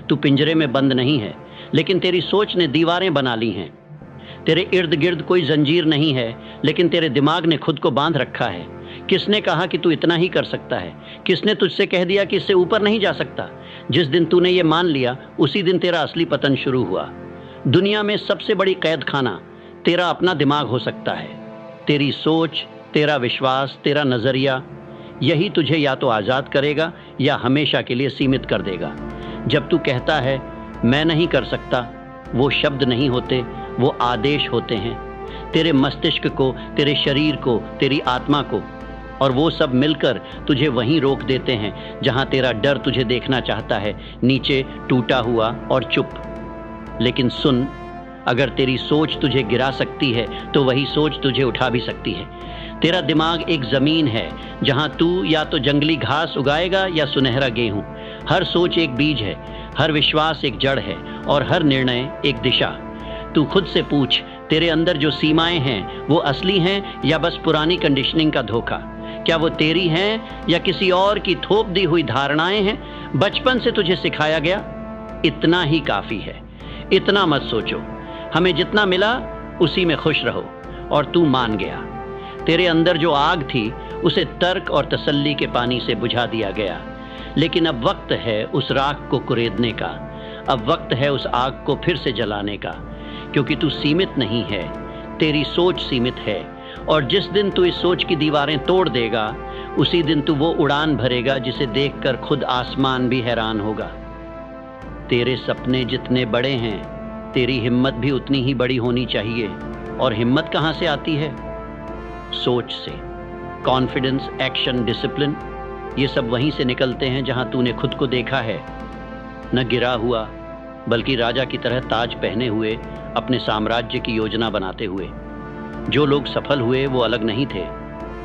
तू पिंजरे में बंद नहीं है, लेकिन तेरी सोच ने दीवारें बना ली हैं। तेरे इर्द गिर्द कोई जंजीर नहीं है, लेकिन तेरे दिमाग ने खुद को बांध रखा है। किसने कहा कि तू इतना ही कर सकता है? किसने तुझसे कह दिया कि इससे ऊपर नहीं जा सकता? जिस दिन तूने ये मान लिया, उसी दिन तेरा असली पतन शुरू हुआ। दुनिया में सबसे बड़ी कैद खाना तेरा अपना दिमाग हो सकता है। तेरी सोच, तेरा विश्वास, तेरा नजरिया, यही तुझे या तो आज़ाद करेगा या हमेशा के लिए सीमित कर देगा। जब तू कहता है मैं नहीं कर सकता, वो शब्द नहीं होते, वो आदेश होते हैं। तेरे मस्तिष्क को, तेरे शरीर को, तेरी आत्मा को, और वो सब मिलकर तुझे वहीं रोक देते हैं जहां तेरा डर तुझे देखना चाहता है, नीचे टूटा हुआ और चुप। लेकिन सुन, अगर तेरी सोच तुझे गिरा सकती है तो वही सोच तुझे उठा भी सकती है। तेरा दिमाग एक ज़मीन है जहां तू या तो जंगली घास उगाएगा या सुनहरा गेहूं। हर सोच एक बीज है, हर विश्वास एक जड़ है, और हर निर्णय एक दिशा। तू खुद से पूछ, तेरे अंदर जो सीमाएं हैं वो असली हैं या बस पुरानी कंडीशनिंग का धोखा? क्या वो तेरी हैं या किसी और की थोप दी हुई धारणाएं हैं? बचपन से तुझे सिखाया गया, इतना ही काफ़ी है, इतना मत सोचो, हमें जितना मिला उसी में खुश रहो। और तू मान गया। तेरे अंदर जो आग थी उसे तर्क और तसल्ली के पानी से बुझा दिया गया। लेकिन अब वक्त है उस राख को कुरेदने का, अब वक्त है उस आग को फिर से जलाने का। क्योंकि तू सीमित नहीं है, तेरी सोच सीमित है, और जिस दिन तू इस सोच की दीवारें तोड़ देगा, उसी दिन तू वो उड़ान भरेगा जिसे देखकर खुद आसमान भी हैरान होगा। तेरे सपने जितने बड़े हैं, तेरी हिम्मत भी उतनी ही बड़ी होनी चाहिए। और हिम्मत कहाँ से आती है? सोच से। कॉन्फिडेंस, एक्शन, डिसिप्लिन, ये सब वहीं से निकलते हैं जहां तूने खुद को देखा है, न गिरा हुआ, बल्कि राजा की तरह ताज पहने हुए, अपने साम्राज्य की योजना बनाते हुए। जो लोग सफल हुए वो अलग नहीं थे,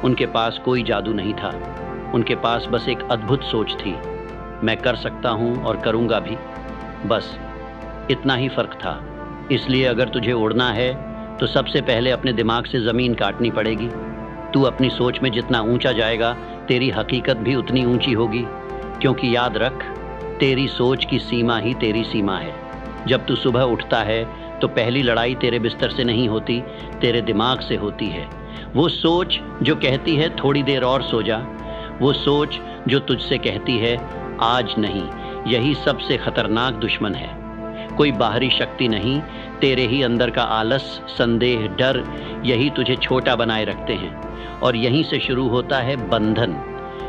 उनके पास कोई जादू नहीं था, उनके पास बस एक अद्भुत सोच थी, मैं कर सकता हूँ और करूँगा भी। बस इतना ही फर्क था। इसलिए अगर तुझे उड़ना है तो सबसे पहले अपने दिमाग से ज़मीन काटनी पड़ेगी। तू अपनी सोच में जितना ऊंचा जाएगा, तेरी हकीकत भी उतनी ऊंची होगी। क्योंकि याद रख, तेरी सोच की सीमा ही तेरी सीमा है। जब तू सुबह उठता है तो पहली लड़ाई तेरे बिस्तर से नहीं होती, तेरे दिमाग से होती है। वो सोच जो कहती है थोड़ी देर और सो जा, वो सोच जो तुझसे कहती है आज नहीं, यही सबसे खतरनाक दुश्मन है। कोई बाहरी शक्ति नहीं, तेरे ही अंदर का आलस, संदेह, डर, यही तुझे छोटा बनाए रखते हैं। और यहीं से शुरू होता है बंधन।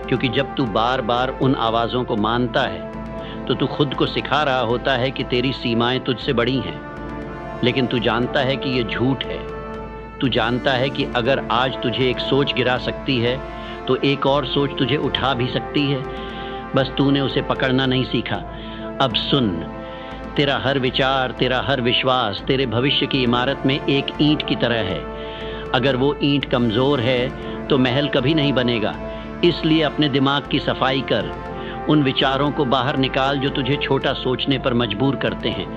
क्योंकि जब तू बार बार उन आवाज़ों को मानता है तो तू खुद को सिखा रहा होता है कि तेरी सीमाएं तुझसे बड़ी हैं। लेकिन तू जानता है कि ये झूठ है। तू जानता है कि अगर आज तुझे एक सोच गिरा सकती है तो एक और सोच तुझे उठा भी सकती है, बस तूने उसे पकड़ना नहीं सीखा। अब सुन, तेरा हर विचार, तेरा हर विश्वास तेरे भविष्य की इमारत में एक ईंट की तरह है। अगर वो ईंट कमज़ोर है तो महल कभी नहीं बनेगा। इसलिए अपने दिमाग की सफाई कर, उन विचारों को बाहर निकाल जो तुझे छोटा सोचने पर मजबूर करते हैं।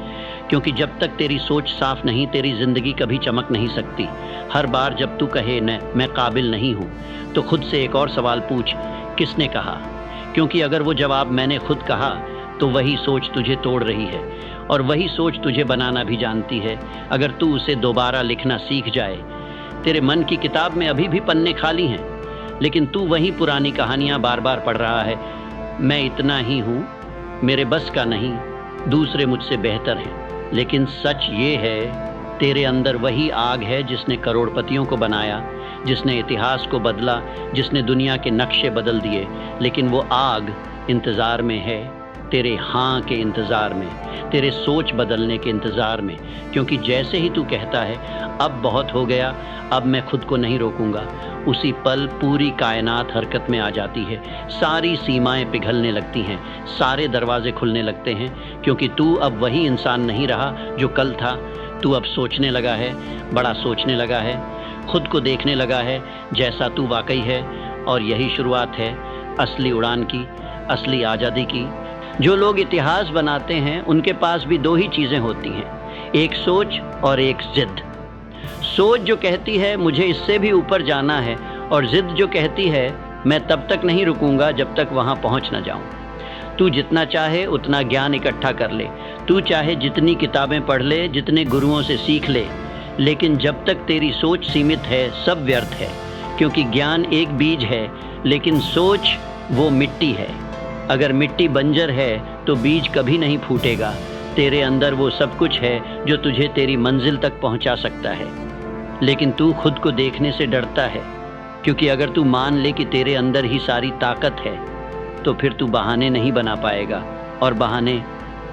क्योंकि जब तक तेरी सोच साफ नहीं, तेरी ज़िंदगी कभी चमक नहीं सकती। हर बार जब तू कहे न मैं काबिल नहीं हूँ, तो खुद से एक और सवाल पूछ, किसने कहा? क्योंकि अगर वो जवाब मैंने खुद कहा तो वही सोच तुझे तोड़ रही है, और वही सोच तुझे बनाना भी जानती है। अगर तू उसे दोबारा लिखना सीख जाए, तेरे मन की किताब में अभी भी पन्ने खाली हैं, लेकिन तू वही पुरानी कहानियाँ बार बार पढ़ रहा है। मैं इतना ही हूँ, मेरे बस का नहीं, दूसरे मुझसे बेहतर हैं। लेकिन सच ये है, तेरे अंदर वही आग है जिसने करोड़पतियों को बनाया, जिसने इतिहास को बदला, जिसने दुनिया के नक्शे बदल दिए। लेकिन वो आग इंतज़ार में है, तेरे हाँ के इंतज़ार में, तेरे सोच बदलने के इंतज़ार में। क्योंकि जैसे ही तू कहता है अब बहुत हो गया, अब मैं खुद को नहीं रोकूंगा, उसी पल पूरी कायनात हरकत में आ जाती है। सारी सीमाएं पिघलने लगती हैं, सारे दरवाजे खुलने लगते हैं। क्योंकि तू अब वही इंसान नहीं रहा जो कल था। तू अब सोचने लगा है, बड़ा सोचने लगा है, खुद को देखने लगा है जैसा तू वाकई है। और यही शुरुआत है असली उड़ान की, असली आज़ादी की। जो लोग इतिहास बनाते हैं उनके पास भी दो ही चीज़ें होती हैं, एक सोच और एक जिद। सोच जो कहती है मुझे इससे भी ऊपर जाना है, और जिद जो कहती है मैं तब तक नहीं रुकूंगा जब तक वहाँ पहुँच न जाऊँ। तू जितना चाहे उतना ज्ञान इकट्ठा कर ले, तू चाहे जितनी किताबें पढ़ ले, जितने गुरुओं से सीख ले, लेकिन जब तक तेरी सोच सीमित है सब व्यर्थ है। क्योंकि ज्ञान एक बीज है, लेकिन सोच वो मिट्टी है। अगर मिट्टी बंजर है तो बीज कभी नहीं फूटेगा। तेरे अंदर वो सब कुछ है जो तुझे तेरी मंजिल तक पहुंचा सकता है, लेकिन तू खुद को देखने से डरता है। क्योंकि अगर तू मान ले कि तेरे अंदर ही सारी ताकत है तो फिर तू बहाने नहीं बना पाएगा, और बहाने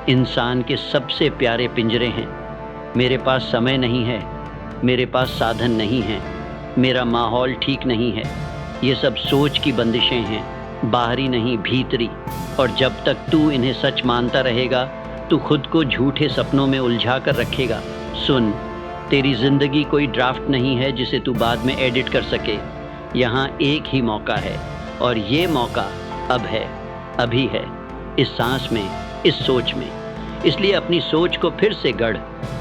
इंसान के सबसे प्यारे पिंजरे हैं। मेरे पास समय नहीं है, मेरे पास साधन नहीं है, मेरा माहौल ठीक नहीं है, ये सब सोच की बंदिशें हैं, बाहरी नहीं भीतरी। और जब तक तू इन्हें सच मानता रहेगा तू खुद को झूठे सपनों में उलझा कर रखेगा। सुन, तेरी ज़िंदगी कोई ड्राफ्ट नहीं है जिसे तू बाद में एडिट कर सके। यहाँ एक ही मौका है, और ये मौका अब है, अभी है, इस सांस में, इस सोच में। इसलिए अपनी सोच को फिर से गढ़।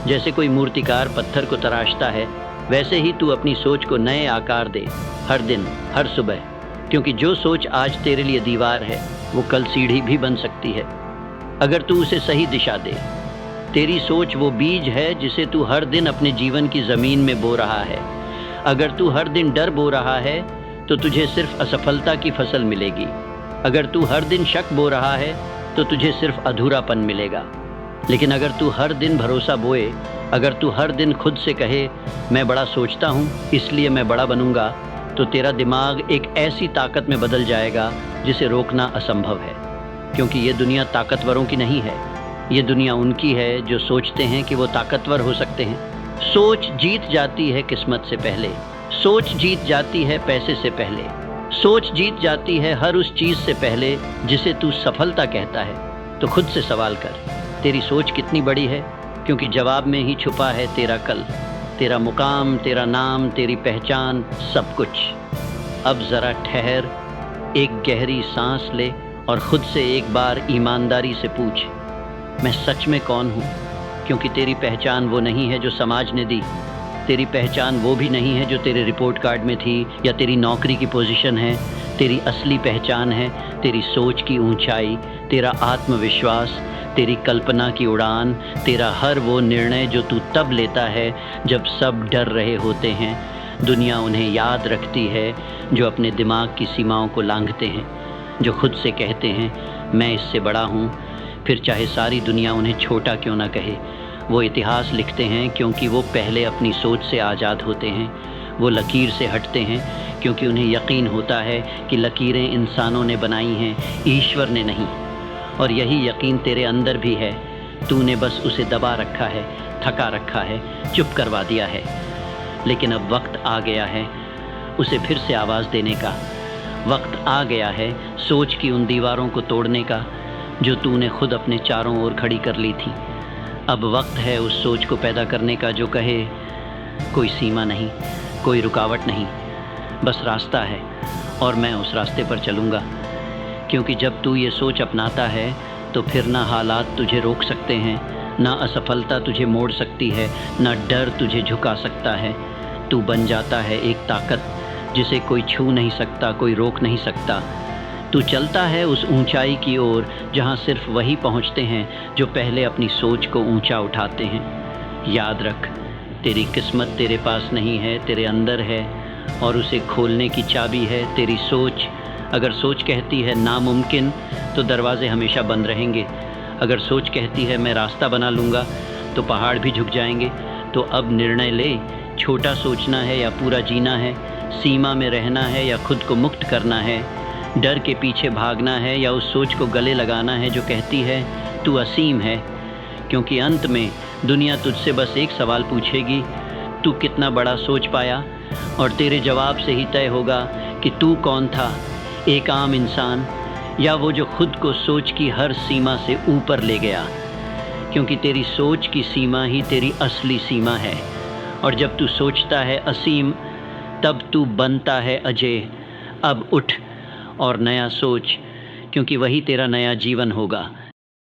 जैसे कोई मूर्तिकार पत्थर को तराशता है, वैसे ही तू अपनी सोच को नए आकार दे, हर दिन, हर सुबह। क्योंकि जो सोच आज तेरे लिए दीवार है वो कल सीढ़ी भी बन सकती है, अगर तू उसे सही दिशा दे। तेरी सोच वो बीज है जिसे तू हर दिन अपने जीवन की ज़मीन में बो रहा है। अगर तू हर दिन डर बो रहा है तो तुझे सिर्फ असफलता की फसल मिलेगी। अगर तू हर दिन शक बो रहा है तो तुझे सिर्फ अधूरापन मिलेगा। लेकिन अगर तू हर दिन भरोसा बोए, अगर तू हर दिन खुद से कहे मैं बड़ा सोचता हूँ इसलिए मैं बड़ा बनूंगा, तो तेरा दिमाग एक ऐसी ताकत में बदल जाएगा जिसे रोकना असंभव है। क्योंकि ये दुनिया ताकतवरों की नहीं है, ये दुनिया उनकी है जो सोचते हैं कि वो ताकतवर हो सकते हैं। सोच जीत जाती है किस्मत से पहले, सोच जीत जाती है पैसे से पहले, सोच जीत जाती है हर उस चीज़ से पहले जिसे तू सफलता कहता है। तो खुद से सवाल कर, तेरी सोच कितनी बड़ी है? क्योंकि जवाब में ही छुपा है तेरा कल, तेरा मुकाम, तेरा नाम, तेरी पहचान, सब कुछ। अब ज़रा ठहर, एक गहरी सांस ले और खुद से एक बार ईमानदारी से पूछ, मैं सच में कौन हूँ? क्योंकि तेरी पहचान वो नहीं है जो समाज ने दी, तेरी पहचान वो भी नहीं है जो तेरे रिपोर्ट कार्ड में थी या तेरी नौकरी की पोजीशन है। तेरी असली पहचान है तेरी सोच की ऊंचाई, तेरा आत्मविश्वास, तेरी कल्पना की उड़ान, तेरा हर वो निर्णय जो तू तब लेता है जब सब डर रहे होते हैं। दुनिया उन्हें याद रखती है जो अपने दिमाग की सीमाओं को लांघते हैं, जो खुद से कहते हैं मैं इससे बड़ा हूँ, फिर चाहे सारी दुनिया उन्हें छोटा क्यों ना कहे। वो इतिहास लिखते हैं क्योंकि वो पहले अपनी सोच से आज़ाद होते हैं। वो लकीर से हटते हैं क्योंकि उन्हें यकीन होता है कि लकीरें इंसानों ने बनाई हैं, ईश्वर ने नहीं। और यही यकीन तेरे अंदर भी है, तूने बस उसे दबा रखा है, थका रखा है, चुप करवा दिया है। लेकिन अब वक्त आ गया है उसे फिर से आवाज़ देने का। वक्त आ गया है सोच की उन दीवारों को तोड़ने का जो तूने खुद अपने चारों ओर खड़ी कर ली थी। अब वक्त है उस सोच को पैदा करने का जो कहे कोई सीमा नहीं, कोई रुकावट नहीं, बस रास्ता है और मैं उस रास्ते पर चलूँगा। क्योंकि जब तू ये सोच अपनाता है तो फिर ना हालात तुझे रोक सकते हैं, ना असफलता तुझे मोड़ सकती है, ना डर तुझे झुका सकता है। तू बन जाता है एक ताकत जिसे कोई छू नहीं सकता, कोई रोक नहीं सकता। तू चलता है उस ऊंचाई की ओर जहां सिर्फ वही पहुंचते हैं जो पहले अपनी सोच को ऊंचा उठाते हैं। याद रख, तेरी किस्मत तेरे पास नहीं है, तेरे अंदर है, और उसे खोलने की चाबी है तेरी सोच। अगर सोच कहती है नामुमकिन तो दरवाजे हमेशा बंद रहेंगे। अगर सोच कहती है मैं रास्ता बना लूँगा तो पहाड़ भी झुक जाएंगे। तो अब निर्णय ले, छोटा सोचना है या पूरा जीना है, सीमा में रहना है या खुद को मुक्त करना है, डर के पीछे भागना है या उस सोच को गले लगाना है जो कहती है तू असीम है। क्योंकि अंत में दुनिया तुझसे बस एक सवाल पूछेगी, तू कितना बड़ा सोच पाया, और तेरे जवाब से ही तय होगा कि तू कौन था, एक आम इंसान या वो जो खुद को सोच की हर सीमा से ऊपर ले गया। क्योंकि तेरी सोच की सीमा ही तेरी असली सीमा है, और जब तू सोचता है असीम तब तू बनता है अजय। अब उठ और नया सोच, क्योंकि वही तेरा नया जीवन होगा।